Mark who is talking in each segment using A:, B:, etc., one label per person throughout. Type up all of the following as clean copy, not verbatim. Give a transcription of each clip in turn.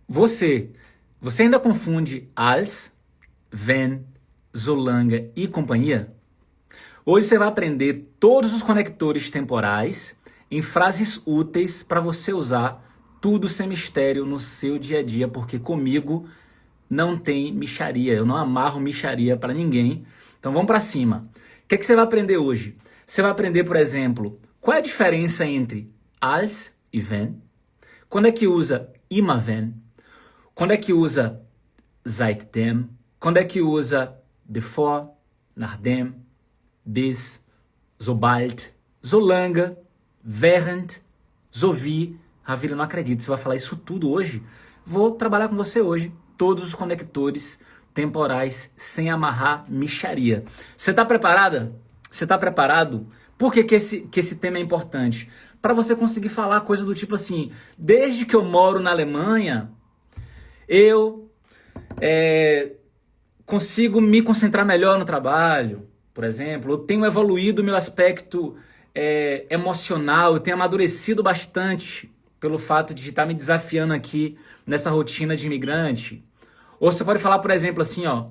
A: Você, você ainda confunde als, wenn, solange e companhia? Hoje você vai aprender todos os conectores temporais em frases úteis para você usar tudo sem mistério no seu dia a dia, porque comigo não tem mixaria, eu não amarro mixaria para ninguém. Então vamos para cima. O que é que você vai aprender hoje? Você vai aprender, por exemplo, qual é a diferença entre als e wenn? Quando é que usa immer wenn? Quando é que usa seitdem? Quando é que usa bevor, nachdem, bis, sobald, solange, während, sowie? Ravila, não acredito, você vai falar isso tudo hoje? Vou trabalhar com você hoje, todos os conectores temporais sem amarrar mixaria. Você está preparada? Você está preparado? Por que esse tema é importante? Para você conseguir falar coisa do tipo assim, desde que eu moro na Alemanha, eu consigo me concentrar melhor no trabalho, por exemplo. Eu tenho evoluído meu aspecto emocional, eu tenho amadurecido bastante pelo fato de estar me desafiando aqui nessa rotina de imigrante. Ou você pode falar, por exemplo, assim, ó,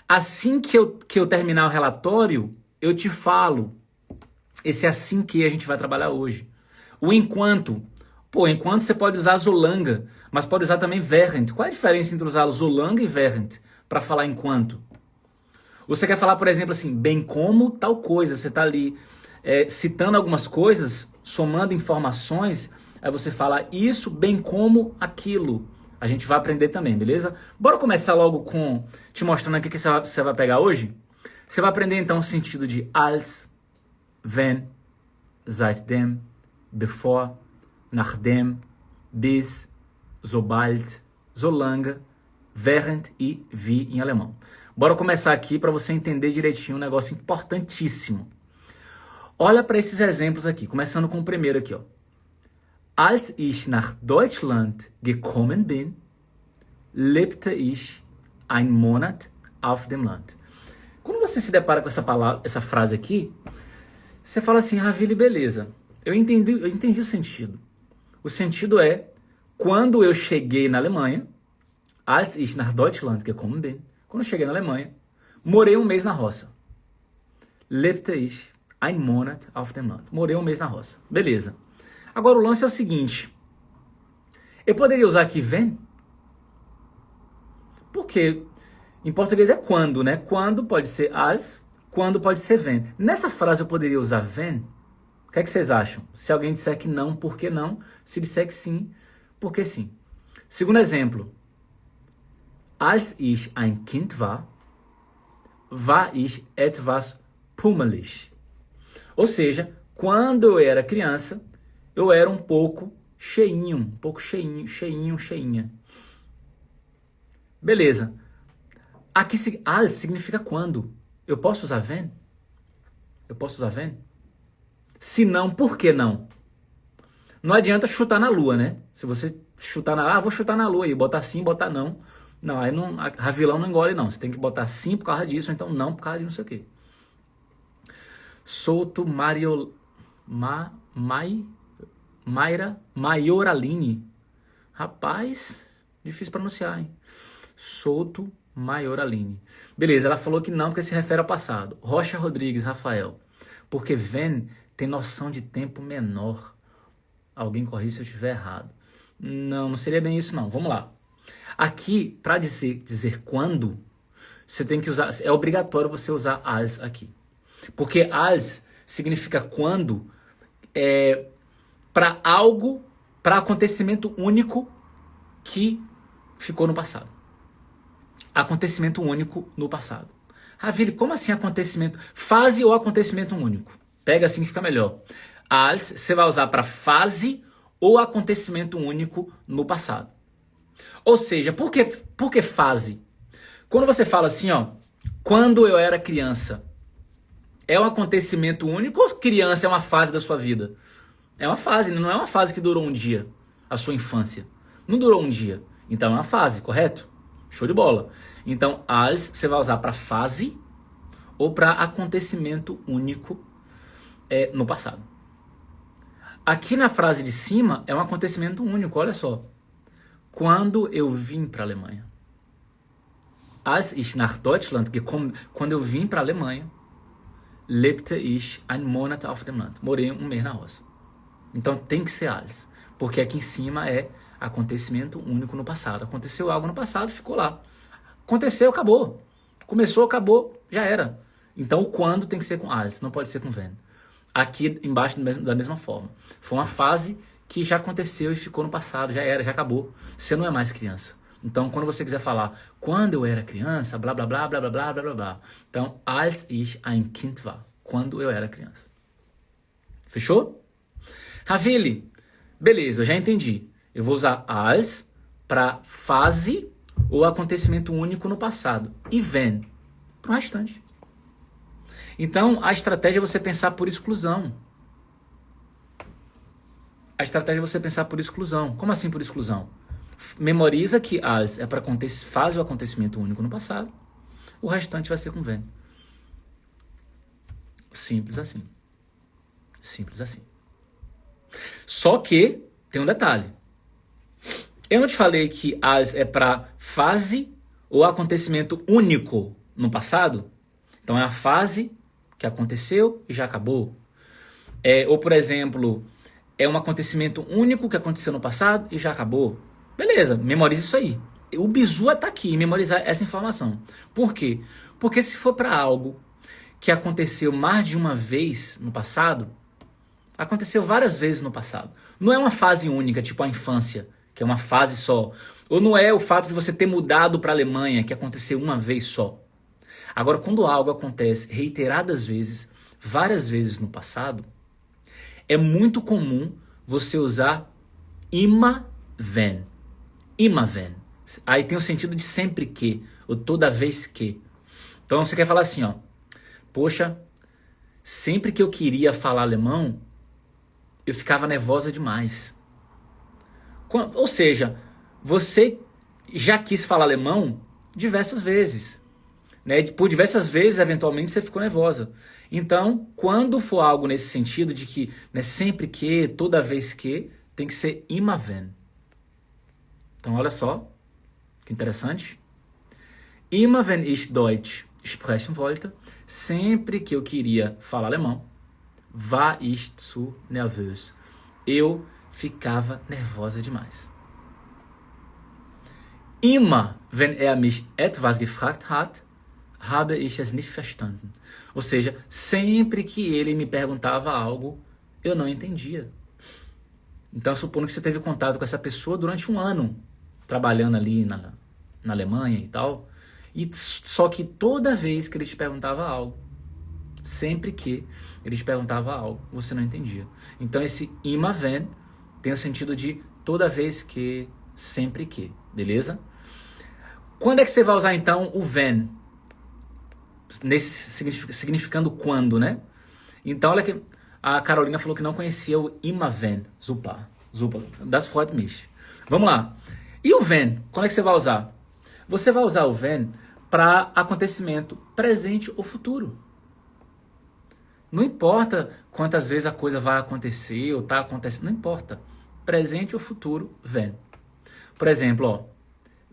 A: assim que eu terminar o relatório, eu te falo. Esse é assim que a gente vai trabalhar hoje. O enquanto. Pô, enquanto você pode usar solange, mas pode usar também während. Qual é a diferença entre usar solange e während para falar enquanto? Você quer falar, por exemplo, assim, bem como tal coisa. Você está ali citando algumas coisas, somando informações, aí você fala isso bem como aquilo. A gente vai aprender também, beleza? Bora começar logo com te mostrando aqui o que você vai pegar hoje? Você vai aprender então o sentido de als, wenn, seitdem, bevor, nachdem, bis, sobald, solange, während e wie em alemão. Bora começar aqui para você entender direitinho um negócio importantíssimo. Olha para esses exemplos aqui, começando com o primeiro aqui, ó. Als ich nach Deutschland gekommen bin, lebte ich einen Monat auf dem Land. Quando você se depara com essa frase aqui, você fala assim, Ravili, beleza, eu entendi o sentido. O sentido é, quando eu cheguei na Alemanha, als ich nach Deutschland gekommen bin, quando eu cheguei na Alemanha, morei um mês na roça. Lebte ich einen Monat auf dem Land. Morei um mês na roça. Beleza. Agora o lance é o seguinte, eu poderia usar aqui wenn? Porque em português é quando, né? Quando pode ser als, quando pode ser wenn. Nessa frase eu poderia usar wenn? O que é que vocês acham? Se alguém disser que não, por que não? Se disser que sim, por que sim? Segundo exemplo. Als ich ein Kind war ich etwas pummelig. Ou seja, quando eu era criança, eu era um pouco cheinha. Beleza. Aqui als significa quando. Eu posso usar wenn? Eu posso usar wenn? Se não, por que não? Não adianta chutar na lua, né? Se você chutar vou chutar na lua e botar sim, botar não. Não, aí não, Ravilão não engole não. Você tem que botar sim por causa disso, ou então não por causa de não sei o quê. Souto Mayra Maioraline. Rapaz, difícil pronunciar, hein? Souto Maioraline. Beleza, ela falou que não, porque se refere ao passado. Rocha Rodrigues, Rafael. Porque wenn tem noção de tempo menor. Alguém corrija se eu estiver errado. Não seria bem isso não. Vamos lá. Aqui, para dizer quando, você tem que usar, é obrigatório você usar als aqui. Porque als significa quando para algo, para acontecimento único que ficou no passado. Acontecimento único no passado. Ravili, como assim acontecimento? Fase ou acontecimento único? Pega assim que fica melhor. Als você vai usar para fase ou acontecimento único no passado. Ou seja, por que fase? Quando você fala assim, ó, quando eu era criança, é um acontecimento único ou criança é uma fase da sua vida? É uma fase, não é uma fase que durou um dia, a sua infância. Não durou um dia, então é uma fase, correto? Show de bola. Então, als você vai usar para fase ou para acontecimento único no passado. Aqui na frase de cima é um acontecimento único, olha só. quando eu vim para a Alemanha. Als ich nach Deutschland gekommen, quando eu vim para a Alemanha, lebte ich einen Monat auf dem Land. Morei um mês na roça. Então tem que ser als, porque aqui em cima é acontecimento único no passado. Aconteceu algo no passado, ficou lá. Aconteceu, acabou. Começou, acabou, já era. Então o quando tem que ser com als, não pode ser com wenn. Aqui embaixo da mesma forma. Foi uma fase que já aconteceu e ficou no passado, já era, já acabou. Você não é mais criança. Então, quando você quiser falar, quando eu era criança, blá, blá, blá, blá, blá, blá, blá, blá, blá. Então, als ich ein Kind war. Quando eu era criança. Fechou? Ravili, beleza, eu já entendi. Eu vou usar als para fase ou acontecimento único no passado. E wenn para o restante. Então, a estratégia é você pensar por exclusão. A estratégia é você pensar por exclusão. Como assim por exclusão? Memoriza que als é para fase ou acontecimento único no passado. O restante vai ser com wenn. Simples assim. Simples assim. Só que tem um detalhe. Eu não te falei que als é para fase ou acontecimento único no passado? Então é a fase que aconteceu e já acabou. Ou, por exemplo, é um acontecimento único que aconteceu no passado e já acabou. Beleza, memoriza isso aí. O bizu está aqui, memorizar essa informação. Por quê? Porque se for para algo que aconteceu mais de uma vez no passado, aconteceu várias vezes no passado. Não é uma fase única, tipo a infância, que é uma fase só. Ou não é o fato de você ter mudado para a Alemanha, que aconteceu uma vez só. Agora, quando algo acontece reiteradas vezes, várias vezes no passado, é muito comum você usar immer wenn. Immer wenn. Aí tem o sentido de sempre que, ou toda vez que. Então você quer falar assim, ó. Poxa, sempre que eu queria falar alemão, eu ficava nervosa demais. Ou seja, você já quis falar alemão diversas vezes. Né? Por diversas vezes, eventualmente, você ficou nervosa. Então, quando for algo nesse sentido de que, né, sempre que, toda vez que, tem que ser immer wenn. Então, olha só, que interessante. Immer wenn ich Deutsch sprechen wollte, sempre que eu queria falar alemão, war ich zu nervös. Eu ficava nervosa demais. Immer wenn mich etwas gefragt hat, habe ich es nicht verstanden. Ou seja, sempre que ele me perguntava algo, eu não entendia. Então, supondo que você teve contato com essa pessoa durante um ano, trabalhando ali na Alemanha e tal, e só que toda vez que ele te perguntava algo, sempre que ele te perguntava algo, você não entendia. Então, esse immer wenn tem o sentido de toda vez que, sempre que, beleza? Quando é que você vai usar, então, o wenn? Significando quando, né? Então, olha que a Carolina falou que não conhecia o immer wenn. Super, das freut mich. Vamos lá. E o wenn? Quando é que você vai usar? Você vai usar o wenn para acontecimento presente ou futuro. Não importa quantas vezes a coisa vai acontecer ou está acontecendo, não importa. Presente ou futuro, wenn. Por exemplo, ó,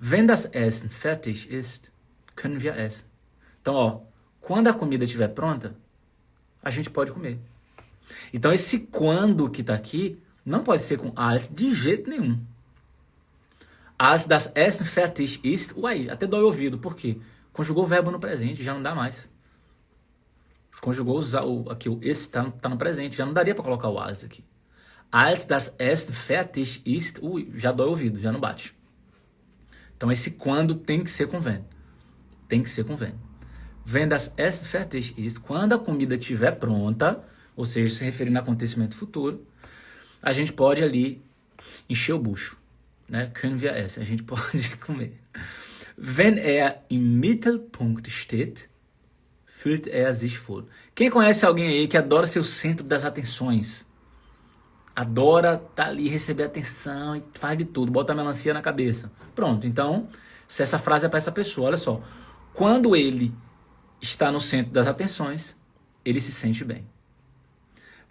A: wenn das Essen fertig ist, können wir essen. Então, ó, quando a comida estiver pronta, a gente pode comer. Então, esse quando que está aqui não pode ser com als de jeito nenhum. Als das Essen fertig ist, uai, até dói o ouvido. Por quê? Conjugou o verbo no presente, já não dá mais. Conjugou aqui o ist tá no presente, já não daria para colocar o als aqui. Als das Essen fertig ist, já dói o ouvido, já não bate. Então, esse quando tem que ser com wenn. Tem que ser com wenn. Wenn das Essen fertig ist, quando a comida estiver pronta, ou seja, se referindo a acontecimento futuro, a gente pode ali encher o bucho, né? Können wir essen, a gente pode comer. Wenn im Mittelpunkt steht, fühlt sich wohl. Quem conhece alguém aí que adora ser o centro das atenções? Adora tá ali, receber atenção e faz de tudo, bota a melancia na cabeça. Pronto, então, se essa frase é para essa pessoa, olha só. Quando ele está no centro das atenções, ele se sente bem.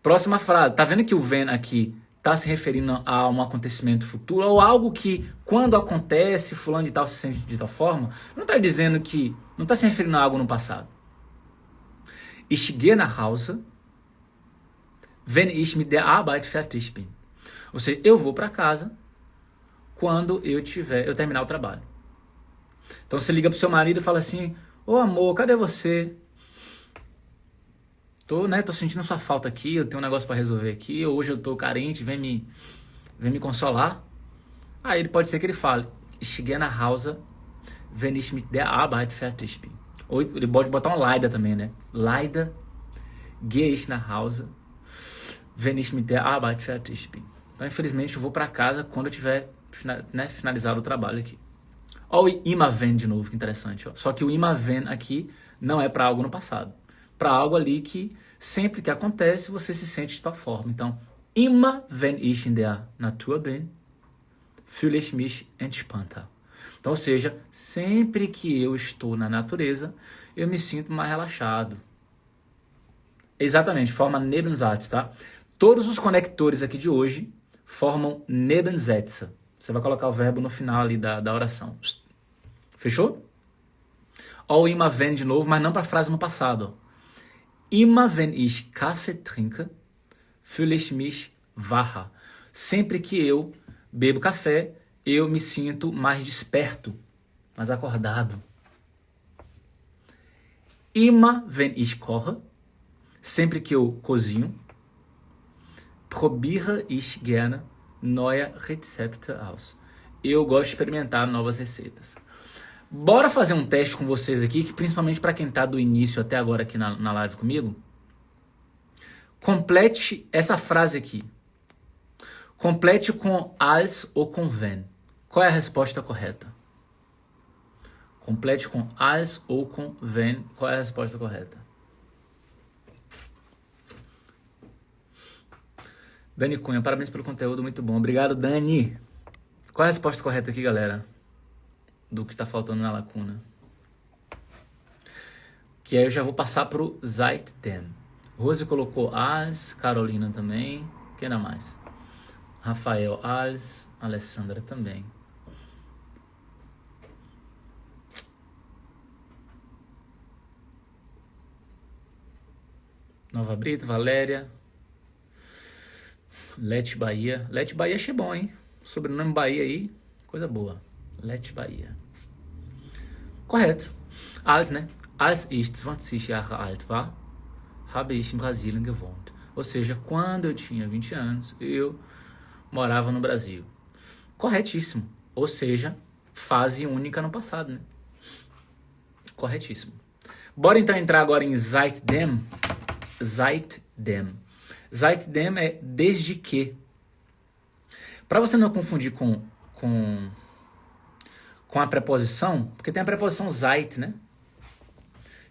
A: Próxima frase. Tá vendo que o wenn aqui está se referindo a um acontecimento futuro ou algo que, quando acontece, fulano de tal se sente de tal forma, não está dizendo que, não está se referindo a algo no passado. Ich gehe nach Hause, wenn ich mit der Arbeit fertig bin. Ou seja, eu vou para casa quando eu terminar o trabalho. Então você liga pro seu marido e fala assim: ô amor, cadê você? Tô sentindo sua falta aqui, eu tenho um negócio para resolver aqui, hoje eu tô carente, vem me consolar. Aí ele pode ser que ele fale: Ich gehe nach Hause, wenn ich mit der Arbeit fertig bin. Ou ele pode botar um leider também, né? Leider gehe ich nach Hause, wenn ich mit der Arbeit fertig bin. Então, infelizmente, eu vou para casa quando eu tiver finalizado o trabalho aqui. Olha o immer wenn de novo, que interessante. Ó. Só que o immer wenn aqui não é para algo no passado. Para algo ali que sempre que acontece, você se sente de tal forma. Então, immer wenn ich in der Natur bin, fühle ich mich entspannter. Então, ou seja, sempre que eu estou na natureza, eu me sinto mais relaxado. Exatamente, forma Nebensatz, tá? Todos os conectores aqui de hoje formam Nebensätze. Você vai colocar o verbo no final ali da oração. Fechou? Ó o immer wenn de novo, mas não para a frase no passado. Ó. Immer wenn ich Kaffee trinke, fühle ich mich wacher. Sempre que eu bebo café, eu me sinto mais desperto, mais acordado. Immer wenn ich koche, sempre que eu cozinho, probiere ich gerne neue Rezepte aus. Eu gosto de experimentar novas receitas. Bora fazer um teste com vocês aqui, que principalmente para quem está do início até agora aqui na live comigo. Complete essa frase aqui. Complete com als ou com wenn. Qual é a resposta correta? Complete com als ou com wenn. Qual é a resposta correta? Dani Cunha, parabéns pelo conteúdo, muito bom. Obrigado, Dani. Qual é a resposta correta aqui, galera? Do que está faltando na lacuna. Que aí eu já vou passar para o seitdem. Rose colocou als, Carolina também. Quem dá mais? Rafael als, Alessandra também. Nova Brito, Valéria. Lete Bahia. Lete Bahia achei bom, hein? Sobrenome Bahia aí, coisa boa. Lete Bahia. Correto. Als, né? Als ich 20 Jahre alt war, habe ich in Brasilien gewohnt. Ou seja, quando eu tinha 20 anos, eu morava no Brasil. Corretíssimo. Ou seja, fase única no passado, né? Corretíssimo. Bora então entrar agora em seitdem. Seitdem. Seitdem é desde que. Para você não confundir com a preposição, porque tem a preposição seit, né?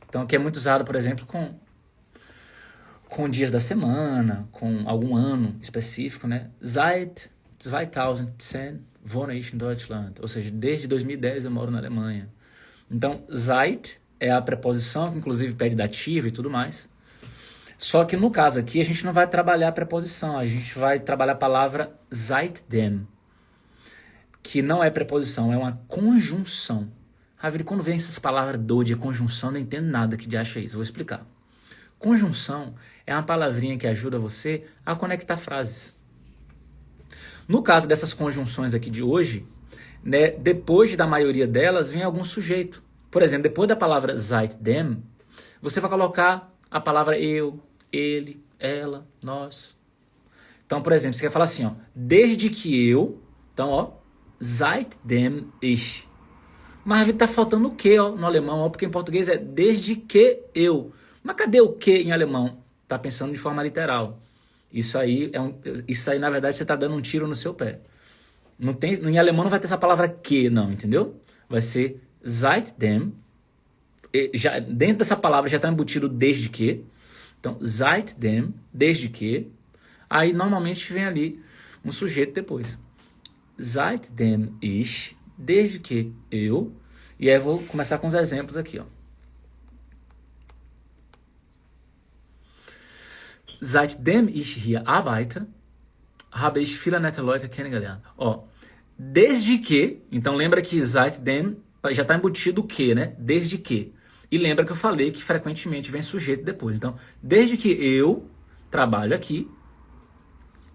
A: Então, que é muito usado, por exemplo, com dias da semana, com algum ano específico, né? Seit 2010 wohne ich in Deutschland. Ou seja, desde 2010 eu moro na Alemanha. Então, seit é a preposição, que inclusive pede dativo e tudo mais. Só que no caso aqui, a gente não vai trabalhar a preposição, a gente vai trabalhar a palavra seitdem, que não é preposição, é uma conjunção. Ravi, quando vem essas palavras de conjunção, não entendo nada que de acha isso, vou explicar. Conjunção é uma palavrinha que ajuda você a conectar frases. No caso dessas conjunções aqui de hoje, né, depois da maioria delas, vem algum sujeito. Por exemplo, depois da palavra seitdem, você vai colocar a palavra eu, ele, ela, nós. Então, por exemplo, você quer falar assim, ó, desde que eu, então, ó, seitdem ich. Mas tá faltando o que, ó, no alemão, ó, porque em português é desde que eu. Mas cadê o que em alemão? Tá pensando de forma literal. Isso aí, na verdade, você tá dando um tiro no seu pé. Em alemão não vai ter essa palavra que, não, entendeu? Vai ser seitdem. Já, dentro dessa palavra já está embutido desde que. Então, seitdem, desde que. Aí, normalmente, vem ali um sujeito depois. Seitdem ich, desde que eu. E aí, eu vou começar com os exemplos aqui, ó. Seitdem ich hier arbeite, habe ich viele nette Leute kennengelernt. Ó, desde que, então lembra que seitdem já está embutido o que, né? Desde que. E lembra que eu falei que frequentemente vem sujeito depois. Então, desde que eu trabalho aqui,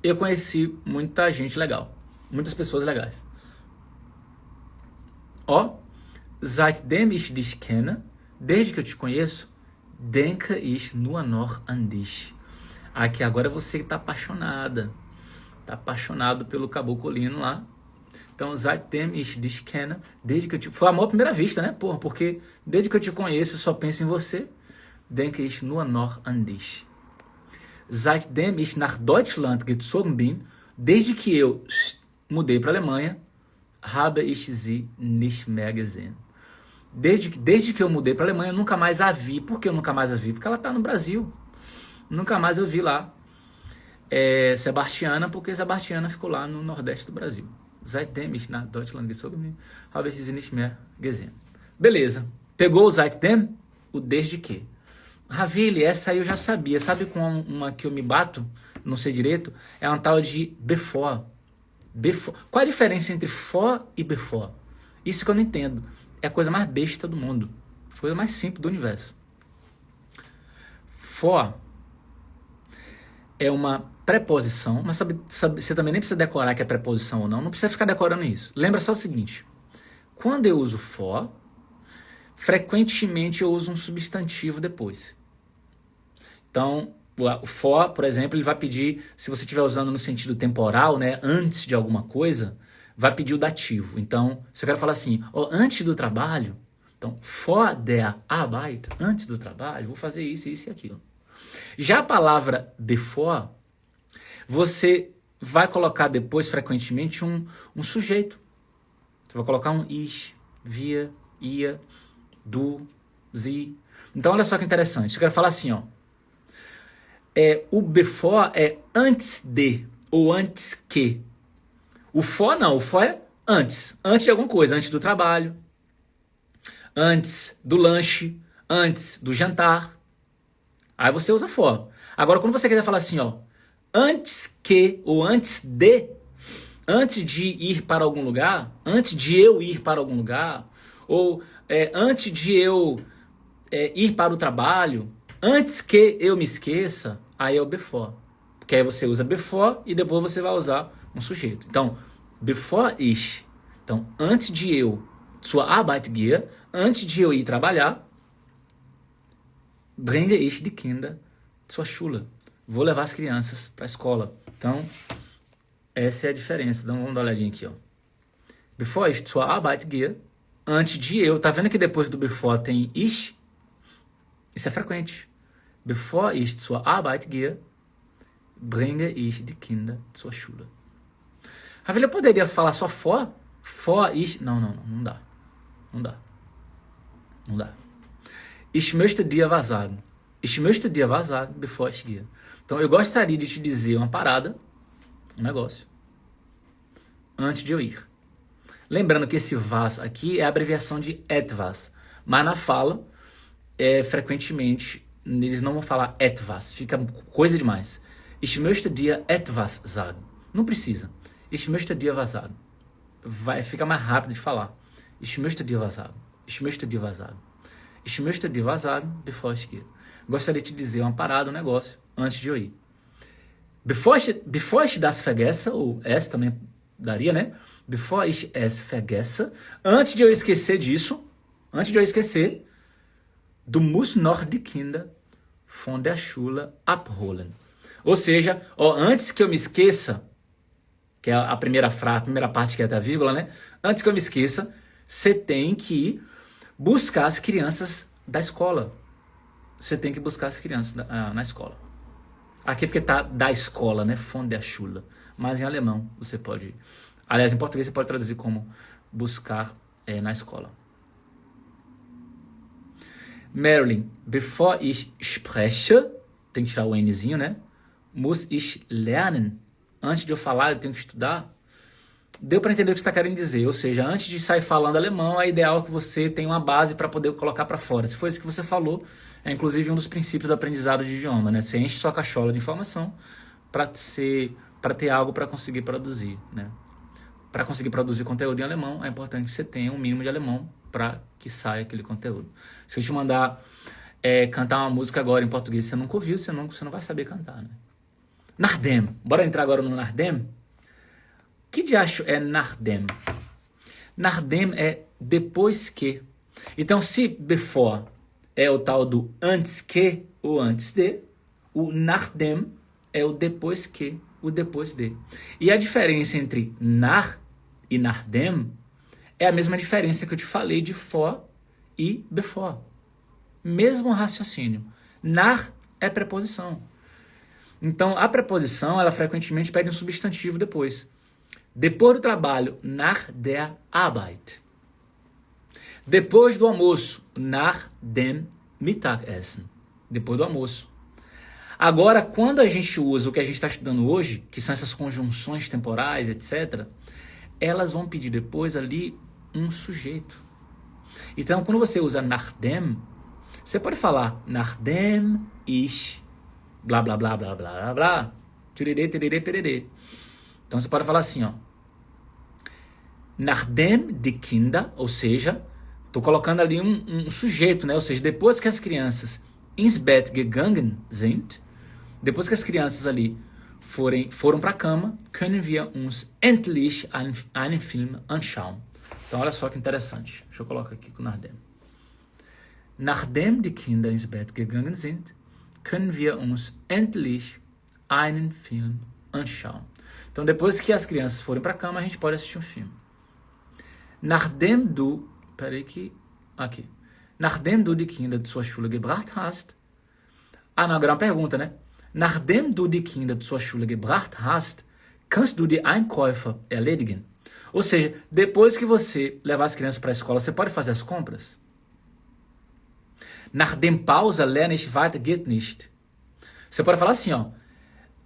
A: eu conheci muita gente legal. Muitas pessoas legais. Ó, seitdem ich dich kenne, desde que eu te conheço, denke ich nur noch an dich. Aqui agora você está apaixonada. Está apaixonado pelo Caboclino lá. Então, seitdem ich dich kenne, desde que eu te... Foi amor à primeira vista, né? Porra, porque desde que eu te conheço, eu só penso em você. Denke ich nur noch an dich. Seitdem ich nach Deutschland gezogen bin, desde que eu mudei para a Alemanha, habe ich sie nicht mehr gesehen. Desde que eu mudei para a Alemanha, eu nunca mais a vi. Por que eu nunca mais a vi? Porque ela está no Brasil. Nunca mais eu vi lá Sebastiana, porque Sebastiana ficou lá no Nordeste do Brasil. Seitdem ich nach Deutschland gezogen bin, habe ich sie nicht mehr gesehen. Beleza. Pegou o seitdem? O desde que. Ravile, essa aí eu já sabia. Sabe com uma que eu me bato? Não sei direito. É uma tal de before. Before. Qual a diferença entre for e before? Isso que eu não entendo. É a coisa mais besta do mundo. A coisa mais simples do universo. For é uma preposição, mas você também nem precisa decorar que é preposição ou não. Não precisa ficar decorando isso. Lembra só o seguinte. Quando eu uso for, frequentemente eu uso um substantivo depois. Então, o for, por exemplo, ele vai pedir, se você estiver usando no sentido temporal, né, antes de alguma coisa, vai pedir o dativo. Então, se eu quero falar assim, antes do trabalho, então, vor der Arbeit, antes do trabalho, vou fazer isso, isso e aquilo. Já a palavra before, você vai colocar depois, frequentemente, um sujeito. Você vai colocar um ich, wir, ihr, du, sie. Então, olha só que interessante. Eu quero falar assim, o before é antes de, ou antes que. O for não, o for é antes. Antes de alguma coisa, antes do trabalho, antes do lanche, antes do jantar. Aí você usa for. Agora, quando você quiser falar assim, antes que, ou antes de ir para algum lugar, antes de eu ir para algum lugar, ou antes de eu ir para o trabalho, antes que eu me esqueça, aí é o before. Porque aí você usa before e depois você vai usar um sujeito. Então, before ich. Então, antes de eu, zur Arbeit gehe, antes de eu ir trabalhar, bringe ich die Kinder zur Schule. Vou levar as crianças para a escola. Então, essa é a diferença. Então, vamos dar uma olhadinha aqui, Before ich zur Arbeit gehe, antes de eu, tá vendo que depois do before tem ich? Isso é frequente. Bevor ich zur Arbeit gehe, bringe ich die Kinder zur Schule. A Vila poderia falar só for ich. Não dá. Não dá. Ich möchte dir was sagen. Ich möchte dir was sagen, bevor ich gehe. Então, eu gostaria de te dizer uma parada, um negócio, antes de eu ir. Lembrando que esse was aqui é a abreviação de etwas, mas na fala, frequentemente, eles não vão falar etwas, fica coisa demais. Ich möchte dir etwas sagen. Não precisa. Ich möchte dir was sagen. Fica mais rápido de falar. Ich möchte dir was sagen. Ich möchte dir was sagen. Ich möchte dir was sagen, bevor ich gehe. Gostaria de te dizer uma parada, um negócio, antes de eu ir. Bevor ich das vergesse, ou es também daria, né? Bevor ich es vergesse, antes de eu esquecer disso, du musst noch die Kinder von der Schule abholen. Ou seja, antes que eu me esqueça, que é a primeira parte que é da vírgula, né? Antes que eu me esqueça, você tem que buscar as crianças da escola. Você tem que buscar as crianças na escola. Aqui porque tá da escola, né? Von der Schule. Mas em alemão você pode... Aliás, em português você pode traduzir como buscar na escola. Marilyn, bevor ich spreche, tem que tirar o Nzinho, né? Muss ich lernen. Antes de eu falar, eu tenho que estudar. Deu para entender o que você está querendo dizer. Ou seja, antes de sair falando alemão, é ideal que você tenha uma base para poder colocar para fora. Se foi isso que você falou, é inclusive um dos princípios do aprendizado de idioma, né? Você enche sua cachola de informação para ser para ter algo para conseguir produzir, né? Para conseguir produzir conteúdo em alemão, é importante que você tenha um mínimo de alemão para que saia aquele conteúdo. Se eu te mandar cantar uma música agora em português, você nunca ouviu, você não vai saber cantar, né? Nachdem. Bora entrar agora no Nachdem? Que diacho é Nachdem? Nachdem é depois que. Então, se before é o tal do antes que ou antes de, o Nachdem é o depois que, o depois de. E a diferença entre nach e Nachdem é a mesma diferença que eu te falei de for e before. Mesmo raciocínio. Nach é preposição. Então, a preposição, ela frequentemente pede um substantivo depois. Depois do trabalho, nach der Arbeit. Depois do almoço, nach dem Mittagessen. Depois do almoço. Agora, quando a gente usa o que a gente está estudando hoje, que são essas conjunções temporais, etc., elas vão pedir depois ali um sujeito. Então, quando você usa nachdem, você pode falar nachdem ich blá, blá, blá, blá, blá, blá, blá, tirerê, tererê, pererê. Então, você pode falar assim, ó. Nachdem die Kinder, ou seja, estou colocando ali um sujeito, né? Ou seja, depois que as crianças ins Bett gegangen sind, depois que as crianças ali foram para a cama, können wir uns endlich einen Film anschauen. Então, olha só que interessante. Deixa eu colocar aqui com o Nachdem. Nachdem die Kinder ins Bett gegangen sind, können wir uns endlich einen Film anschauen. Então, depois que as crianças forem para a cama, a gente pode assistir um filme. Nachdem du die Kinder zur Schule gebracht hast. Não, agora é uma pergunta, né? Nachdem du die Kinder zur Schule gebracht hast, kannst du die Einkäufe erledigen. Ou seja, depois que você levar as crianças para a escola, você pode fazer as compras? Nachdem Pause lerne ich weiter geht nicht. Você pode falar assim, ó.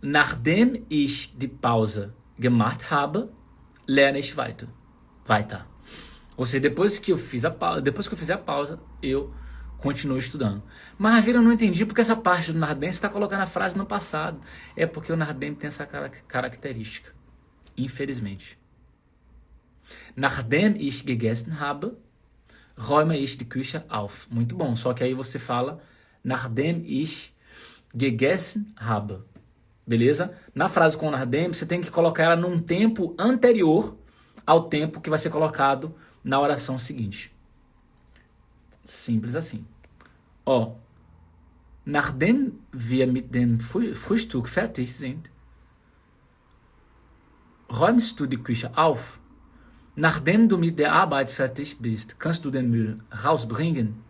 A: Nachdem ich die Pause gemacht habe, lerne ich weiter. Weiter. Ou seja, depois que eu fizer a pausa, eu continuo estudando. Mas a vida eu não entendi porque essa parte do Nachdem você está colocando a frase no passado. É porque o Nachdem tem essa característica. Infelizmente. Nachdem ich gegessen habe, räume ich die Küche auf. Muito bom. Só que aí você fala Nachdem ich gegessen habe. Beleza? Na frase com o Nachdem, você tem que colocar ela num tempo anterior ao tempo que vai ser colocado na oração seguinte. Simples assim. Ó. Nachdem wir mit dem Frühstück fertig sind, räumst du die Küche auf. Nachdem du mit der Arbeit fertig bist, kannst du den Müll rausbringen.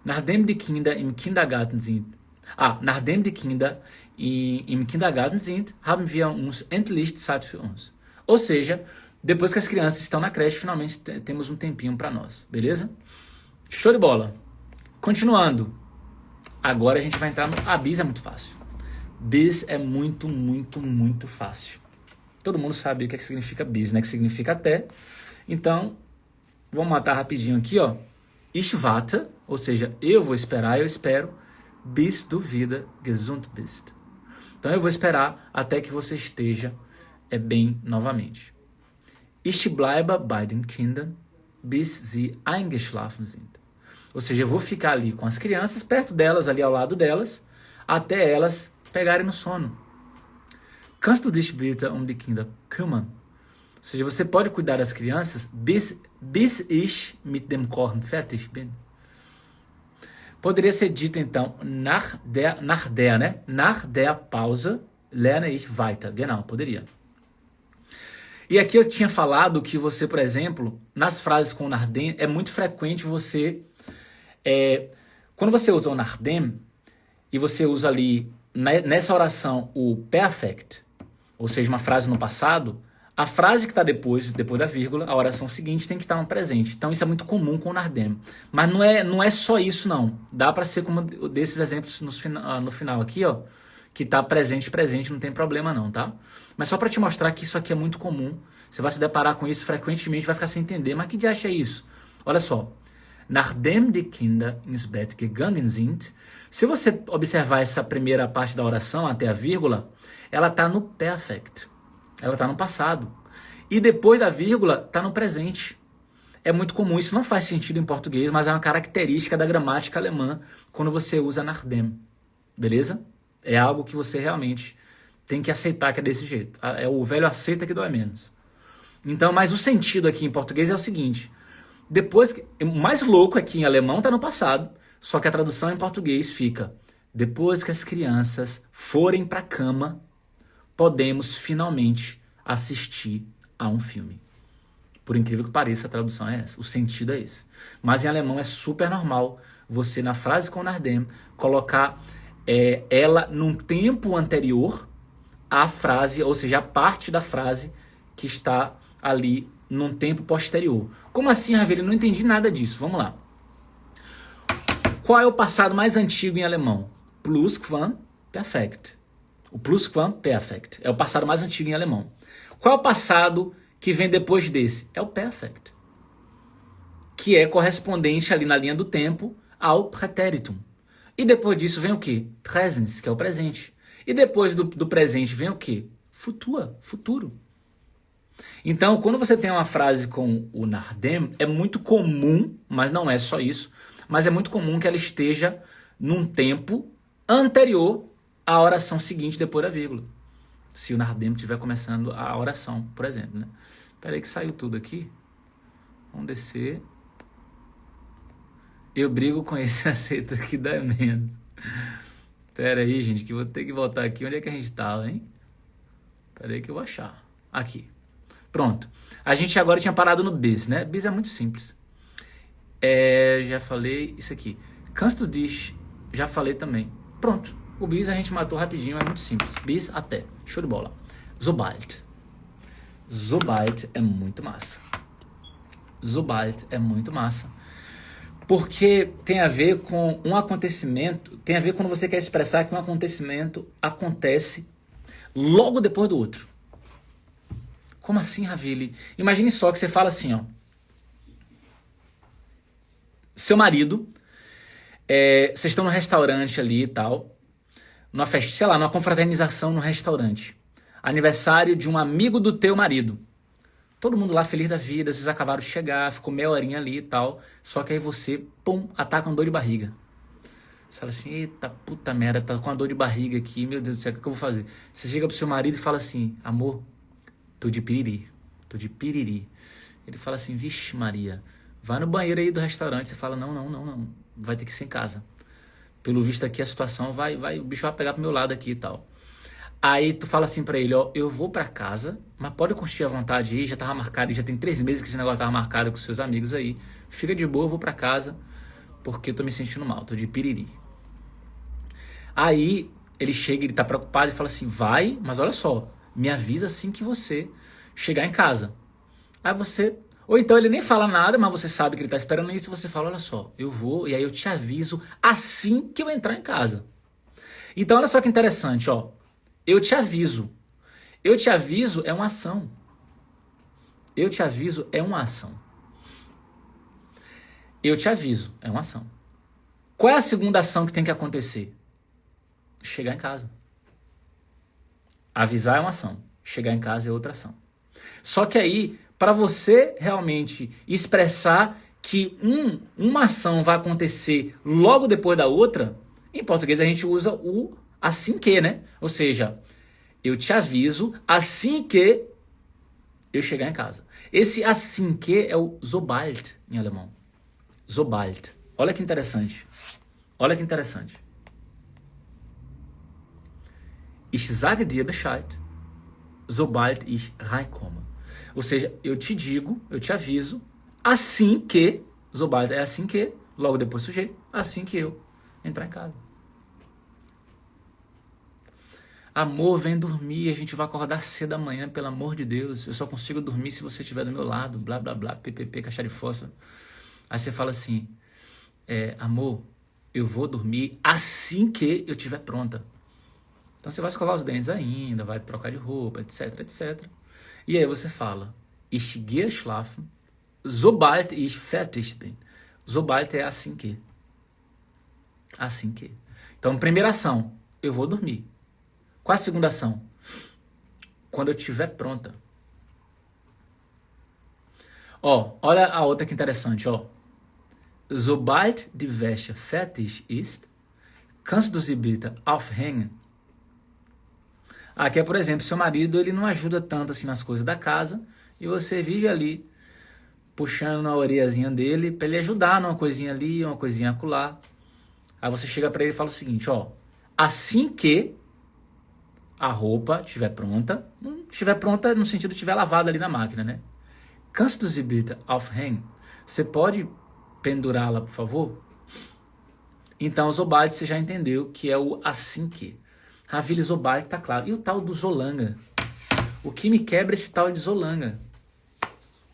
A: Nachdem die Kinder im Kindergarten sind, nachdem die Kinder im Kindergarten sind, haben wir uns endlich Zeit für uns. Ou seja, depois que as crianças estão na creche, finalmente temos um tempinho para nós, beleza? Show de bola. Continuando. Agora a gente vai entrar no... bis é muito fácil. Bis é muito, muito, muito fácil. Todo mundo sabe o que significa bis, né? Que significa até. Então, vamos matar rapidinho aqui, ó. Ich warte, ou seja, eu vou esperar, eu espero. Bis du wieder gesund bist. Então, eu vou esperar até que você esteja bem novamente. Ich bleibe bei den Kindern, bis sie eingeschlafen sind. Ou seja, eu vou ficar ali com as crianças, perto delas, ali ao lado delas, até elas pegarem no sono. Kannst du dich bitte die Kinder kümmern? Ou seja, você pode cuidar das crianças bis ich mit dem Kochen fertig bin. Poderia ser dito, então, nach der, né? Nach der Pause lerne ich weiter. Genau, poderia. E aqui eu tinha falado que você, por exemplo, nas frases com o Nachdem, é muito frequente você... quando você usa o Nachdem, e você usa ali, nessa oração, o perfect, ou seja, uma frase no passado, a frase que está depois da vírgula, a oração seguinte tem que estar no presente. Então isso é muito comum com o Nachdem. Mas não é só isso, não. Dá para ser como desses exemplos no final aqui, ó, que está presente, não tem problema não, tá? Mas só para te mostrar que isso aqui é muito comum. Você vai se deparar com isso frequentemente, vai ficar sem entender. Mas que diacho é isso? Olha só. Nachdem die Kinder ins Bett gegangen sind. Se você observar essa primeira parte da oração até a vírgula, ela está no perfect. Ela está no passado. E depois da vírgula, está no presente. É muito comum, isso não faz sentido em português, mas é uma característica da gramática alemã quando você usa nachdem. Beleza? É algo que você realmente tem que aceitar que é desse jeito. É o velho aceita que dói menos. Então, mas o sentido aqui em português é o seguinte. O mais louco aqui em alemão está no passado, só que a tradução em português fica: depois que as crianças forem para a cama, podemos finalmente assistir a um filme. Por incrível que pareça, a tradução é essa, o sentido é esse. Mas em alemão é super normal você, na frase com nachdem, colocar ela num tempo anterior à frase, ou seja, a parte da frase que está ali num tempo posterior. Como assim, Raveli? Não entendi nada disso. Vamos lá. Qual é o passado mais antigo em alemão? Plusquamperfekt. O Plusquamperfekt é o passado mais antigo em alemão. Qual é o passado que vem depois desse? É o perfect, que é correspondente ali na linha do tempo ao Präteritum. E depois disso vem o quê? Präsens, que é o presente. E depois do presente vem o quê? Futuro. Então, quando você tem uma frase com o nachdem, é muito comum, mas não é só isso, mas é muito comum que ela esteja num tempo anterior à oração seguinte depois da vírgula. Se o nachdem estiver começando a oração, por exemplo, né? Espera aí que saiu tudo aqui. Vamos descer. Eu brigo com esse aceita que dá menos. Espera aí, gente, que eu vou ter que voltar aqui. Onde é que a gente estava, hein? Espera aí que eu vou achar. Aqui. Pronto. A gente agora tinha parado no bis, né? Bis é muito simples. Já falei isso aqui. Kannst du dich? Já falei também. Pronto. O bis a gente matou rapidinho, é muito simples. Bis até. Show de bola. Sobald. Sobald é muito massa. Sobald é muito massa. Porque tem a ver com um acontecimento, tem a ver quando você quer expressar que um acontecimento acontece logo depois do outro. Como assim, Raveli? Imagine só que você fala assim, ó. Seu marido, vocês estão no restaurante ali e tal, numa festa, sei lá, numa confraternização no restaurante. Aniversário de um amigo do teu marido. Todo mundo lá feliz da vida, vocês acabaram de chegar, ficou meia horinha ali e tal. Só que aí você, pum, ataca uma dor de barriga. Você fala assim, eita puta merda, tá com uma dor de barriga aqui, meu Deus do céu, o que eu vou fazer? Você chega pro seu marido e fala assim, amor, tô de piriri. Ele fala assim, vixe Maria, vai no banheiro aí do restaurante. Você fala, não, vai ter que ser em casa. Pelo visto aqui a situação o bicho vai pegar pro meu lado aqui e tal. Aí tu fala assim pra ele, ó, eu vou pra casa, mas pode curtir à vontade aí, já tava marcado, já tem 3 meses que esse negócio tava marcado com seus amigos aí. Fica de boa, eu vou pra casa, porque eu tô me sentindo mal, tô de piriri. Aí ele chega, ele tá preocupado e fala assim, vai, mas olha só, me avisa assim que você chegar em casa. Aí você, ou então ele nem fala nada, mas você sabe que ele tá esperando isso, e você fala, olha só, eu vou, e aí eu te aviso assim que eu entrar em casa. Então olha só que interessante, ó. Eu te aviso. Eu te aviso é uma ação. Eu te aviso é uma ação. Eu te aviso é uma ação. Qual é a segunda ação que tem que acontecer? Chegar em casa. Avisar é uma ação. Chegar em casa é outra ação. Só que aí, para você realmente expressar que uma ação vai acontecer logo depois da outra, em português a gente usa o assim que, né? Ou seja, eu te aviso assim que eu chegar em casa. Esse assim que é o sobald em alemão. Sobald. Olha que interessante. Olha que interessante. Ich sage dir Bescheid, sobald ich reinkomme. Ou seja, eu te digo, eu te aviso, assim que, sobald é assim que, logo depois sujeito, assim que eu entrar em casa. Amor, vem dormir, a gente vai acordar cedo da manhã, pelo amor de Deus. Eu só consigo dormir se você estiver do meu lado, blá, blá, blá, ppp, caixa de fósforo. Aí você fala assim, amor, eu vou dormir assim que eu estiver pronta. Então você vai escovar os dentes ainda, vai trocar de roupa, etc, etc. E aí você fala, ich gehe schlafen, sobald ich fertig bin. Sobald é assim que. Assim que. Então, primeira ação, eu vou dormir. Qual a segunda ação? quando eu estiver pronta. Ó, olha a outra que interessante, ó. Sobald die Wäsche fertig ist, kannst du sie bitte aufhängen. Aqui é, por exemplo, seu marido ele não ajuda tanto assim nas coisas da casa e você vive ali puxando a orelhazinha dele para ele ajudar numa coisinha ali, uma coisinha acolá. Aí você chega para ele e fala o seguinte, ó, assim que a roupa estiver pronta no sentido de estiver lavada ali na máquina, né? Kannst du sie bitte aufhängen? Você pode pendurá-la, por favor? Então, Sobald, você já entendeu que é o assim que. Ravile Sobald, tá claro. E o tal do Zolanga? O que me quebra é esse tal de Zolanga.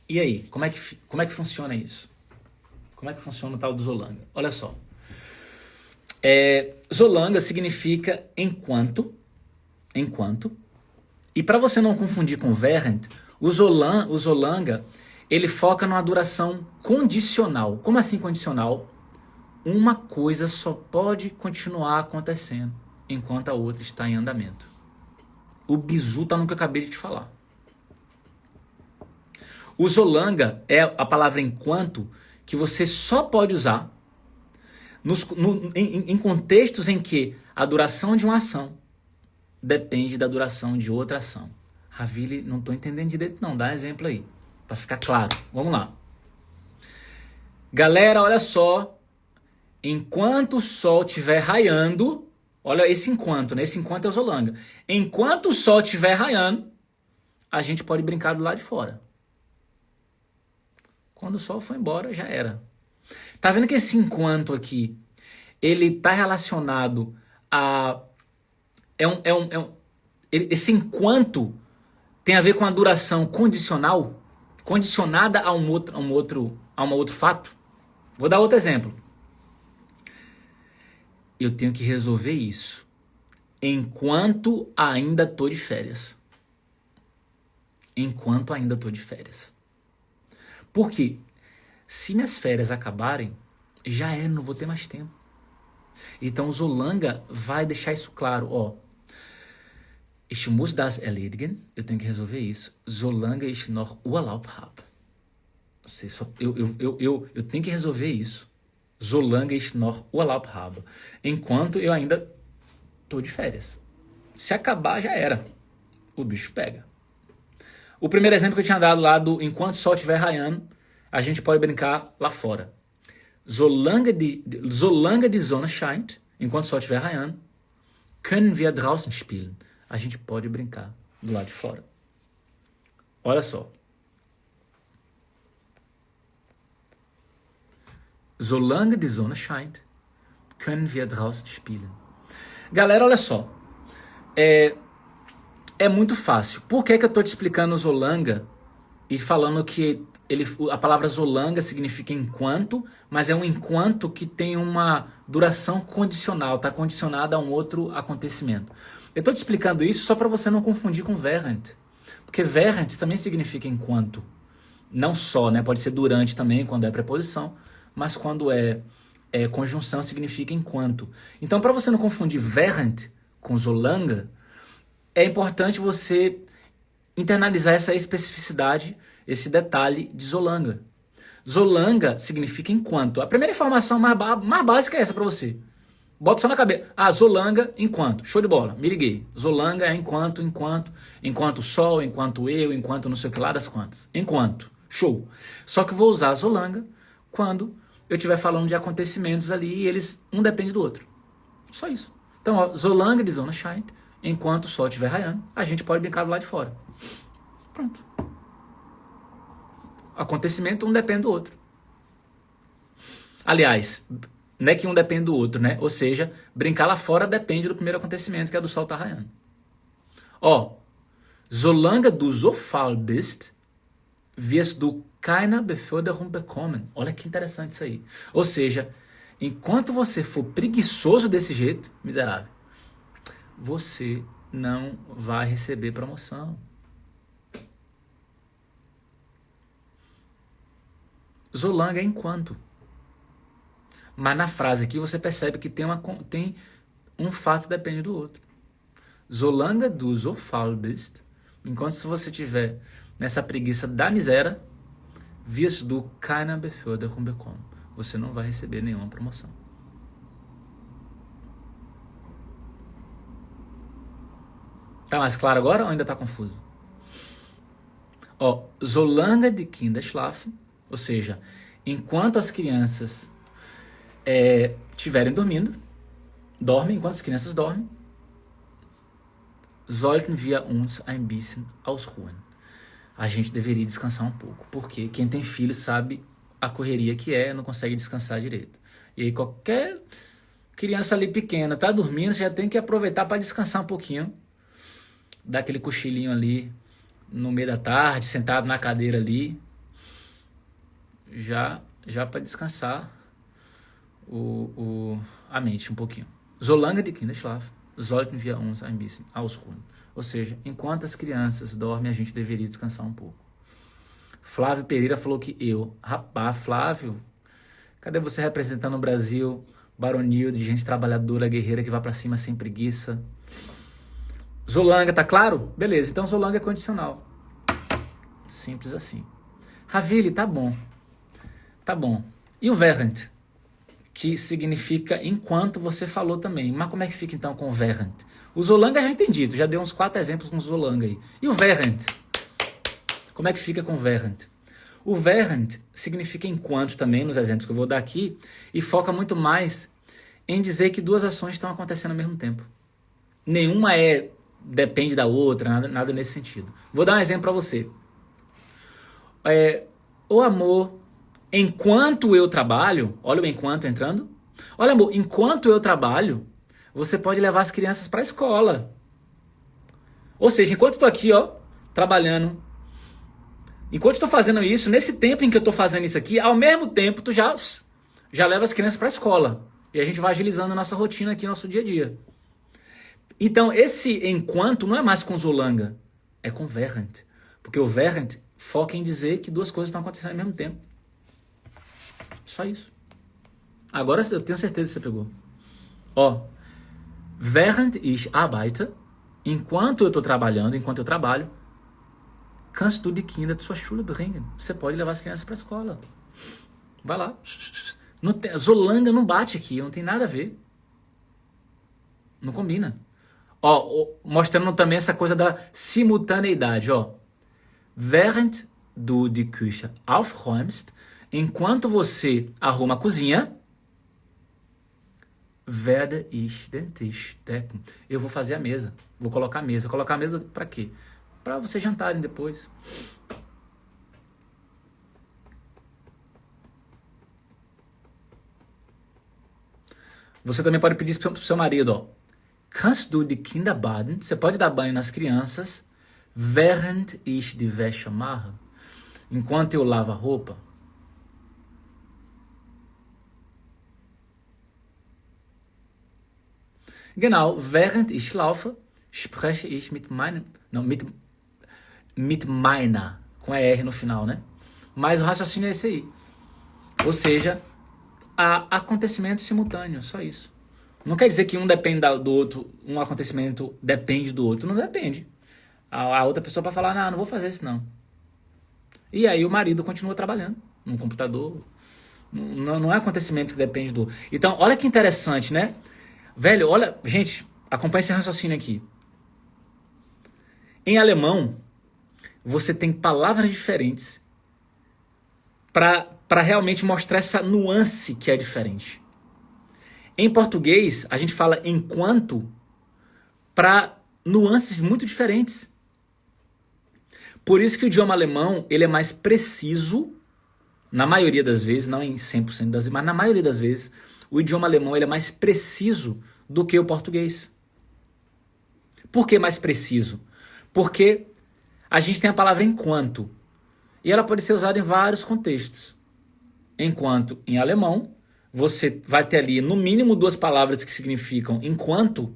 A: E aí, como é que funciona isso? Como é que funciona o tal do Zolanga? Olha só. Zolanga significa enquanto. E para você não confundir com während, o Zolanga, ele foca numa duração condicional. Como assim condicional? Uma coisa só pode continuar acontecendo enquanto a outra está em andamento. O bizu tá no que eu acabei de te falar. O Zolanga é a palavra enquanto que você só pode usar em contextos em que a duração de uma ação depende da duração de outra ação. Ravile, não estou entendendo direito não, dá um exemplo aí, para ficar claro. Vamos lá. Galera, olha só, enquanto o sol estiver raiando, olha esse enquanto, né? Esse enquanto é o Zolanga. Enquanto o sol estiver raiando, a gente pode brincar do lado de fora. Quando o sol for embora, já era. Tá vendo que esse enquanto aqui, ele tá relacionado a... esse enquanto tem a ver com a duração condicional, condicionada a um outro fato. Vou dar outro exemplo. Eu tenho que resolver isso enquanto ainda tô de férias. Enquanto ainda tô de férias. Porque se minhas férias acabarem, já é, não vou ter mais tempo. Então o Zolanga vai deixar isso claro, ó. Ich muss das erledigen. Eu tenho que resolver isso. Solange ich noch Urlaub habe. Eu tenho que resolver isso. Solange ich noch Urlaub habe. Enquanto eu ainda tô de férias. Se acabar, já era. O bicho pega. O primeiro exemplo que eu tinha dado lá do enquanto o sol estiver raiando, a gente pode brincar lá fora. Solange die Sonne scheint, enquanto o sol estiver raiando, können wir draußen spielen. A gente pode brincar do lado de fora. Olha só. Solange die Sonne scheint, können wir draußen spielen. Galera, olha só. É muito fácil. Por que eu estou te explicando Zolanga e falando que a palavra Zolanga significa enquanto, mas é um enquanto que tem uma duração condicional, está condicionada a um outro acontecimento. Eu estou te explicando isso só para você não confundir com während. Porque während também significa enquanto. Não só, né? Pode ser durante também, quando é preposição, mas quando é conjunção significa enquanto. Então, para você não confundir während com Zolanga, é importante você internalizar essa especificidade, esse detalhe de Zolanga. Zolanga significa enquanto. A primeira informação mais básica é essa para você. Bota só na cabeça. Zolanga, enquanto. Show de bola, me liguei. Zolanga é enquanto o sol, enquanto eu, enquanto não sei o que lá das quantas. Enquanto. Show. Só que vou usar Zolanga quando eu estiver falando de acontecimentos ali e eles, um depende do outro. Só isso. Então, ó, Zolanga de Sonne scheint, enquanto o sol estiver raiando, a gente pode brincar do lado de fora. Pronto. Acontecimento, um depende do outro. Aliás, não é que um depende do outro, né? Ou seja, brincar lá fora depende do primeiro acontecimento, que é do sol estar raiando. Ó, solange du so faul bist, wirst du keine Beförderung bekommen. Olha que interessante isso aí. Ou seja, enquanto você for preguiçoso desse jeito, miserável, você não vai receber promoção. Zolanga é enquanto. Mas na frase aqui você percebe que tem um fato que depende do outro. Solange du so faul bist, Enquanto se você tiver nessa preguiça da miséria, wirst du keine Beförderung bekommen. Você não vai receber nenhuma promoção. Tá mais claro agora ou ainda tá confuso? Ó, solange die Kinder schlafen, ou seja, enquanto as crianças estiverem dormem, enquanto as crianças dormem, sollten wir uns ein bisschen ausruhen. A gente deveria descansar um pouco, porque quem tem filho sabe a correria que não consegue descansar direito. E aí qualquer criança ali pequena tá dormindo, você já tem que aproveitar para descansar um pouquinho, dar aquele cochilinho ali no meio da tarde, sentado na cadeira ali, já para descansar a mente um pouquinho. Solange die Kinder schlafen, sollten wir uns ein bisschen ausruhen. Ou seja, enquanto as crianças dormem, a gente deveria descansar um pouco. Flávio Pereira falou que rapaz, Flávio, cadê você representando o Brasil, baronil, de gente trabalhadora, guerreira, que vai pra cima sem preguiça? Zolanga, tá claro? Beleza, então Zolanga é condicional. Simples assim. Ravili, tá bom. Tá bom. E o während? Que significa enquanto você falou também. Mas como é que fica então com o während? O Zolanga já entendi, tu já deu uns 4 exemplos com o Zolanga aí. E o während? Como é que fica com o während? O während significa enquanto também, nos exemplos que eu vou dar aqui, e foca muito mais em dizer que duas ações estão acontecendo ao mesmo tempo. Nenhuma depende da outra, nada nesse sentido. Vou dar um exemplo para você. O amor, enquanto eu trabalho, olha o enquanto entrando. Olha, amor, enquanto eu trabalho, você pode levar as crianças para a escola. Ou seja, enquanto eu estou aqui, trabalhando, enquanto estou fazendo isso, nesse tempo em que eu estou fazendo isso aqui, ao mesmo tempo tu já leva as crianças para a escola. E a gente vai agilizando a nossa rotina aqui, nosso dia a dia. Então, esse enquanto não é mais com Zolanga, é com während. Porque o während foca em dizer que duas coisas estão acontecendo ao mesmo tempo. Só isso. Agora eu tenho certeza que você pegou. Während ich arbeite, enquanto eu estou trabalhando, enquanto eu trabalho, kannst du die Kinder zur Schule bringen. Você pode levar as crianças para a escola. Vai lá. Zolanga não bate aqui, não tem nada a ver. Não combina. Mostrando também essa coisa da simultaneidade. Während du die Küche aufräumst, enquanto você arruma a cozinha, werde ich den Tisch decken. Eu vou fazer a mesa. Vou colocar a mesa. Colocar a mesa para quê? Para vocês jantarem depois. Você também pode pedir para o seu marido, kannst du die Kinder baden? Você pode dar banho nas crianças, während ich die Wäsche mache? Enquanto eu lavo a roupa. Genau, während ich laufe, spreche ich mit meiner, com R no final, né? Mas o raciocínio é esse aí. Ou seja, há acontecimentos simultâneos, só isso. Não quer dizer que um depende do outro, um acontecimento depende do outro, não depende. A outra pessoa para falar, não vou fazer isso não. E aí o marido continua trabalhando no computador. Não é acontecimento que depende do outro. Então, olha que interessante, né? Velho, olha, gente, acompanha esse raciocínio aqui. Em alemão, você tem palavras diferentes para realmente mostrar essa nuance que é diferente. Em português, a gente fala enquanto para nuances muito diferentes. Por isso que o idioma alemão ele é mais preciso, na maioria das vezes, não em 100% das vezes, mas na maioria das vezes, o idioma alemão ele é mais preciso do que o português. Por que mais preciso? Porque a gente tem a palavra enquanto, e ela pode ser usada em vários contextos. Enquanto, em alemão, você vai ter ali no mínimo 2 palavras que significam enquanto,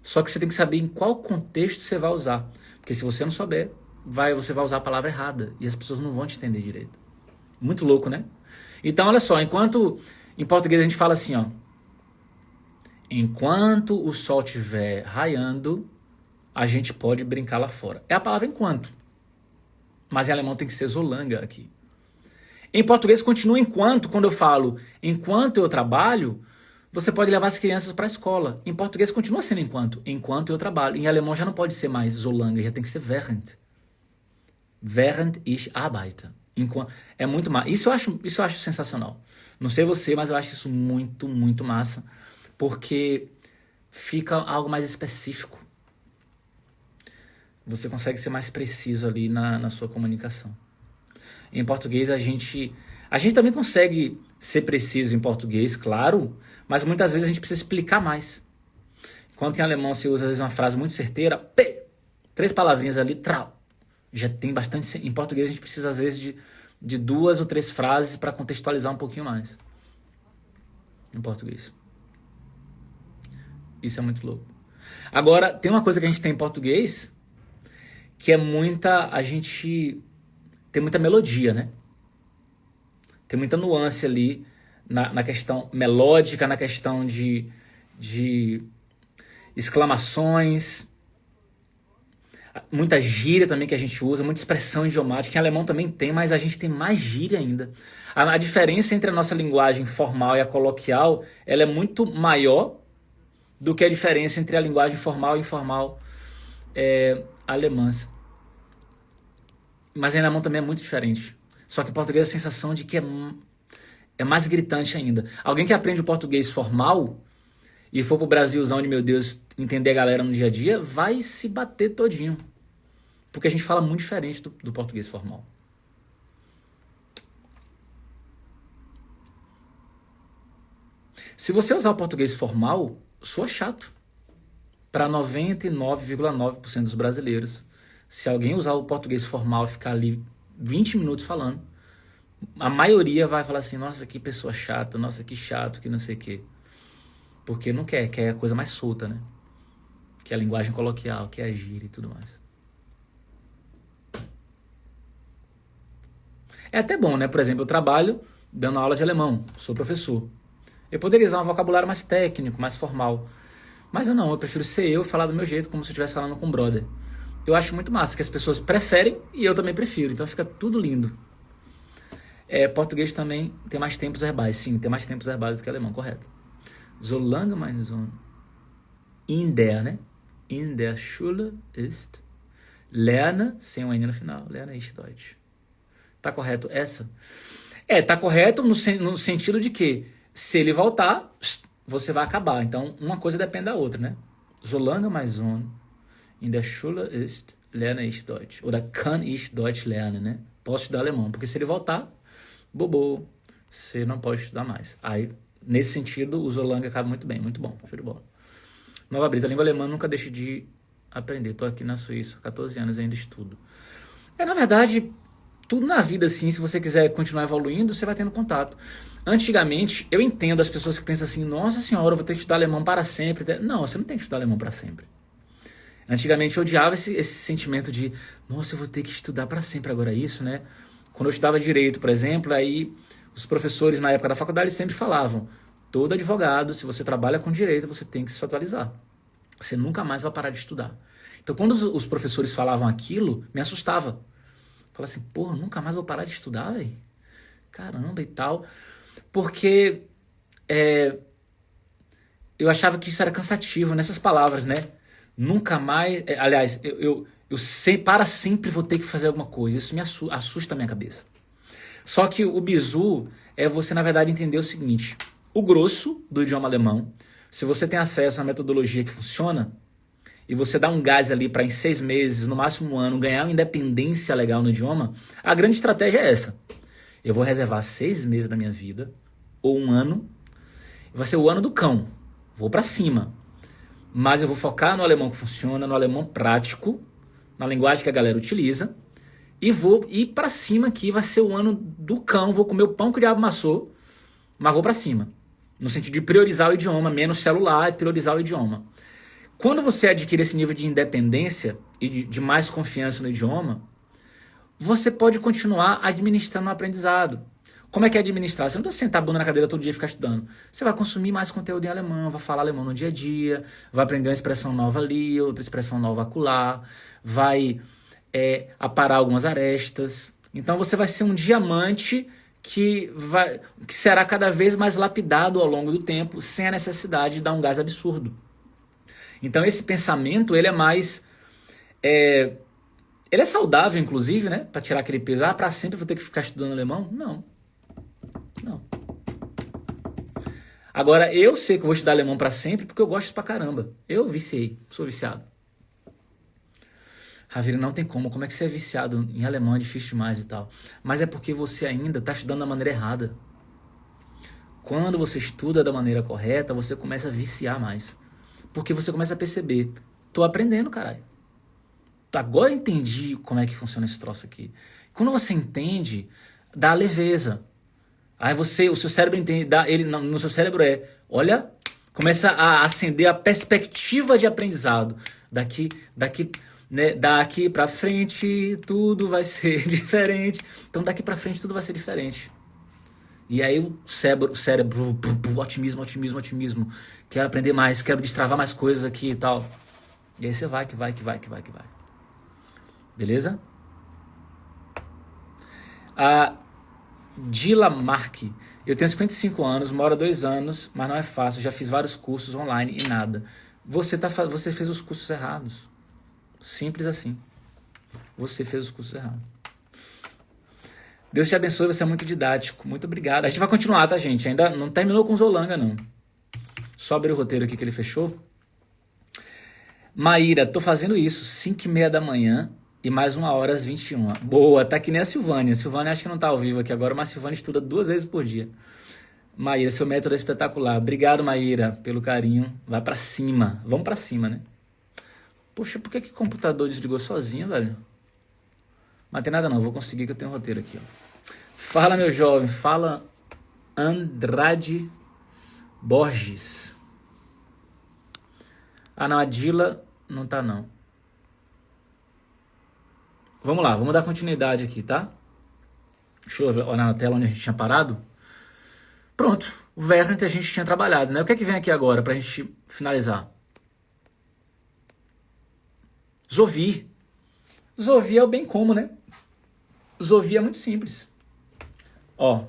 A: só que você tem que saber em qual contexto você vai usar. Porque se você não souber, você vai usar a palavra errada e as pessoas não vão te entender direito. Muito louco, né? Então, olha só, enquanto em português a gente fala assim, enquanto o sol estiver raiando, a gente pode brincar lá fora. É a palavra enquanto. Mas em alemão tem que ser Solange aqui. Em português continua enquanto. Quando eu falo enquanto eu trabalho, você pode levar as crianças para a escola. Em português continua sendo enquanto. Enquanto eu trabalho. Em alemão já não pode ser mais Solange, já tem que ser während. Während ich arbeite. É muito massa. Isso eu acho sensacional. Não sei você, mas eu acho isso muito, muito massa. Porque fica algo mais específico. Você consegue ser mais preciso ali na sua comunicação. Em português a gente também consegue ser preciso em português, claro, mas muitas vezes a gente precisa explicar mais. Enquanto em alemão você usa às vezes uma frase muito certeira, 3 palavrinhas ali, trau. Já tem bastante. Em português a gente precisa às vezes de 2 ou 3 frases para contextualizar um pouquinho mais. Em português. Isso é muito louco. Agora, tem uma coisa que a gente tem em português que é a gente tem muita melodia, né? Tem muita nuance ali na questão melódica, na questão de exclamações, muita gíria também que a gente usa, muita expressão idiomática. Em alemão também tem, mas a gente tem mais gíria ainda. A diferença entre a nossa linguagem formal e a coloquial, ela é muito maior do que a diferença entre a linguagem formal e informal alemã. Mas em alemão também é muito diferente. Só que em português a sensação de que é mais gritante ainda. Alguém que aprende o português formal e for pro Brasilzão de, meu Deus, entender a galera no dia a dia, vai se bater todinho. Porque a gente fala muito diferente do português formal. Se você usar o português formal, soa chato. Para 99,9% dos brasileiros. Se alguém usar o português formal e ficar ali 20 minutos falando, a maioria vai falar assim, nossa, que pessoa chata, nossa, que chato, que não sei o quê. Porque não quer a coisa mais solta, né? Que é a linguagem coloquial, que é a gíria e tudo mais. É até bom, né? Por exemplo, eu trabalho dando aula de alemão, sou professor. Eu poderia usar um vocabulário mais técnico, mais formal. Mas eu prefiro ser eu e falar do meu jeito, como se eu estivesse falando com um brother. Eu acho muito massa, que as pessoas preferem e eu também prefiro. Então fica tudo lindo. Português também tem mais tempos verbais. Sim, tem mais tempos verbais do que alemão, correto. Solange mein Sohn in der, in der Schule ist, lerne, sem um N no final, lerne ich Deutsch. Tá correto essa? Tá correto no sentido de que se ele voltar, você vai acabar. Então, uma coisa depende da outra, né? Solange mein Sohn in der Schule ist, lerne ich Deutsch. Oder kann ich Deutsch lernen, né? Posso estudar alemão. Porque se ele voltar, bobo, você não pode estudar mais. Aí, nesse sentido, o Solange acaba muito bem. Muito bom, show de bola. Nova Brita, a língua alemã nunca deixe de aprender. Estou aqui na Suíça, 14 anos, ainda estudo. Na verdade, tudo na vida, assim, se você quiser continuar evoluindo, você vai tendo contato. Antigamente, eu entendo as pessoas que pensam assim, nossa senhora, eu vou ter que estudar alemão para sempre. Não, você não tem que estudar alemão para sempre. Antigamente eu odiava esse sentimento de, nossa, eu vou ter que estudar para sempre agora isso, né? Quando eu estudava direito, por exemplo, aí os professores na época da faculdade sempre falavam, todo advogado, se você trabalha com direito, você tem que se atualizar. Você nunca mais vai parar de estudar. Então quando os professores falavam aquilo, me assustava. Falava assim, porra, nunca mais vou parar de estudar, velho? Caramba e tal. Porque eu achava que isso era cansativo, nessas palavras, né? Nunca mais... aliás, eu para sempre vou ter que fazer alguma coisa. Isso me assusta a minha cabeça. Só que o bizu é você, na verdade, entender o seguinte. O grosso do idioma alemão, se você tem acesso a uma metodologia que funciona, e você dá um gás ali para em 6 meses, no máximo um ano, ganhar uma independência legal no idioma, a grande estratégia é essa. Eu vou reservar 6 meses da minha vida, ou um ano, vai ser o ano do cão. Vou para cima. Mas eu vou focar no alemão que funciona, no alemão prático, na linguagem que a galera utiliza, e vou ir para cima aqui, vai ser o ano do cão, vou comer o pão que o diabo amassou, mas vou para cima. No sentido de priorizar o idioma, menos celular e priorizar o idioma. Quando você adquire esse nível de independência e de mais confiança no idioma, você pode continuar administrando o aprendizado. Como é que é administrar? Você não precisa sentar a bunda na cadeira todo dia e ficar estudando. Você vai consumir mais conteúdo em alemão, vai falar alemão no dia a dia, vai aprender uma expressão nova ali, outra expressão nova acolá, vai aparar algumas arestas. Então você vai ser um diamante que será cada vez mais lapidado ao longo do tempo, sem a necessidade de dar um gás absurdo. Então esse pensamento, ele é mais... ele é saudável, inclusive, né? Para tirar aquele peso. Para sempre eu vou ter que ficar estudando alemão? Não. Agora, eu sei que eu vou estudar alemão para sempre porque eu gosto pra caramba. Eu viciei, sou viciado. Ravira, não tem como. Como é que você é viciado em alemão? É difícil demais e tal. Mas é porque você ainda está estudando da maneira errada. Quando você estuda da maneira correta, você começa a viciar mais. Porque você começa a perceber. Tô aprendendo, caralho. Agora eu entendi como é que funciona esse troço aqui. Quando você entende, dá leveza. Aí o seu cérebro entende, no seu cérebro olha, começa a acender a perspectiva de aprendizado. Daqui pra frente tudo vai ser diferente. Então daqui pra frente tudo vai ser diferente. E aí o cérebro, otimismo. Quero aprender mais, quero destravar mais coisas aqui e tal. E aí você vai que vai. Beleza? A Dila Marque. Eu tenho 55 anos, moro há 2 anos, mas não é fácil. Já fiz vários cursos online e nada. Você fez os cursos errados. Simples assim. Você fez os cursos errados. Deus te abençoe, você é muito didático. Muito obrigado. A gente vai continuar, tá, gente? Ainda não terminou com Zolanga, não. Só abrir o roteiro aqui que ele fechou. Maíra, tô fazendo isso, 5h30 da manhã e mais 1h às 21. Boa, tá que nem a Silvânia. A Silvânia acho que não tá ao vivo aqui agora, mas a Silvânia estuda 2 vezes por dia. Maíra, seu método é espetacular. Obrigado, Maíra, pelo carinho. Vai pra cima. Vamos pra cima, né? Poxa, por que o computador desligou sozinho, velho? Mas tem nada não, vou conseguir que eu tenho um roteiro aqui, ó. Fala, meu jovem. Fala, Andrade Borges. Ah, não, a Dila não tá, não. Vamos lá, vamos dar continuidade aqui, tá? Deixa eu olhar na tela onde a gente tinha parado. Pronto, o Verhant a gente tinha trabalhado, né? O que é que vem aqui agora pra gente finalizar? Zovi. Zovi é o bem como, né? Zovi é muito simples. Ó.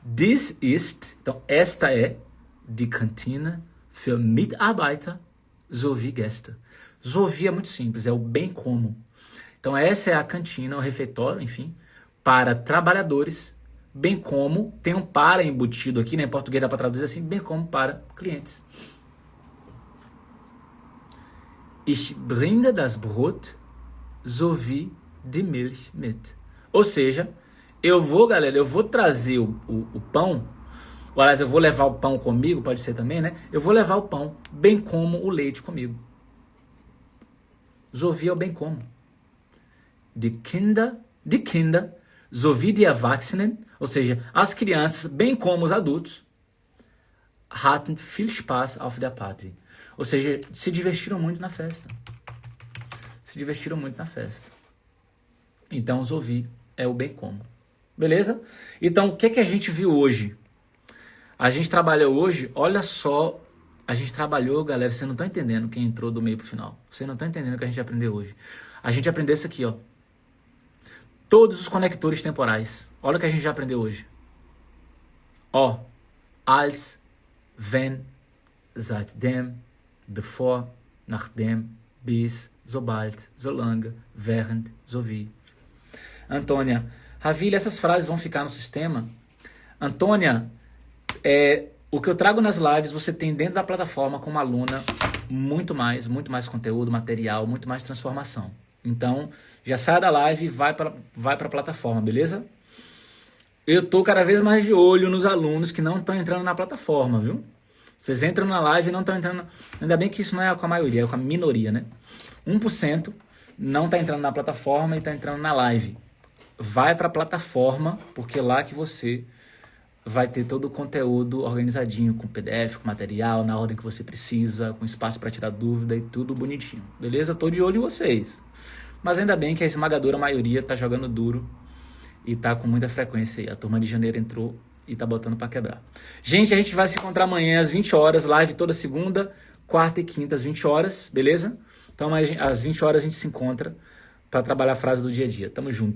A: Dies ist, então esta é die Kantine für Mitarbeiter sowie Gäste. Sowie é muito simples, é o bem como. Então essa é a cantina, o refeitório, enfim, para trabalhadores, bem como, tem um para embutido aqui, né? Em português dá para traduzir assim, bem como para clientes. Ich bringe das Brot sowie die Milch mit. Ou seja, eu vou trazer o pão, ou aliás, eu vou levar o pão comigo, pode ser também, né? Eu vou levar o pão, bem como o leite comigo. Sowie é o bem como. Die Kinder sowie die Erwachsenen, ou seja, as crianças, bem como os adultos, hatten viel Spaß auf der Party. Ou seja, se divertiram muito na festa. Então, sowie é o bem como. Beleza? Então, o que é que a gente viu hoje? A gente trabalhou hoje, olha só, a gente trabalhou, galera, vocês não estão entendendo quem entrou do meio pro final. Vocês não estão entendendo o que a gente aprendeu hoje. A gente aprendeu isso aqui, ó. Todos os conectores temporais. Olha o que a gente já aprendeu hoje. Ó, als, wenn, seitdem, bevor, nachdem, bis, sobald, solange, während, sowie. Antônia, Ravile, essas frases vão ficar no sistema? Antônia, o que eu trago nas lives, você tem dentro da plataforma como aluna muito mais conteúdo, material, muito mais transformação. Então, já sai da live e vai para a plataforma, beleza? Eu tô cada vez mais de olho nos alunos que não estão entrando na plataforma, viu? Vocês entram na live e não estão entrando... Ainda bem que isso não é com a maioria, é com a minoria, né? 1% não está entrando na plataforma e está entrando na live. Vai para a plataforma, porque é lá que você vai ter todo o conteúdo organizadinho, com PDF, com material, na ordem que você precisa, com espaço para tirar dúvida e tudo bonitinho. Beleza? Tô de olho em vocês. Mas ainda bem que a esmagadora maioria tá jogando duro e tá com muita frequência aí. A turma de janeiro entrou e tá botando para quebrar. Gente, a gente vai se encontrar amanhã às 20 horas, live toda segunda, quarta e quinta às 20 horas, beleza? Então às 20 horas a gente se encontra para trabalhar a frase do dia a dia. Tamo junto.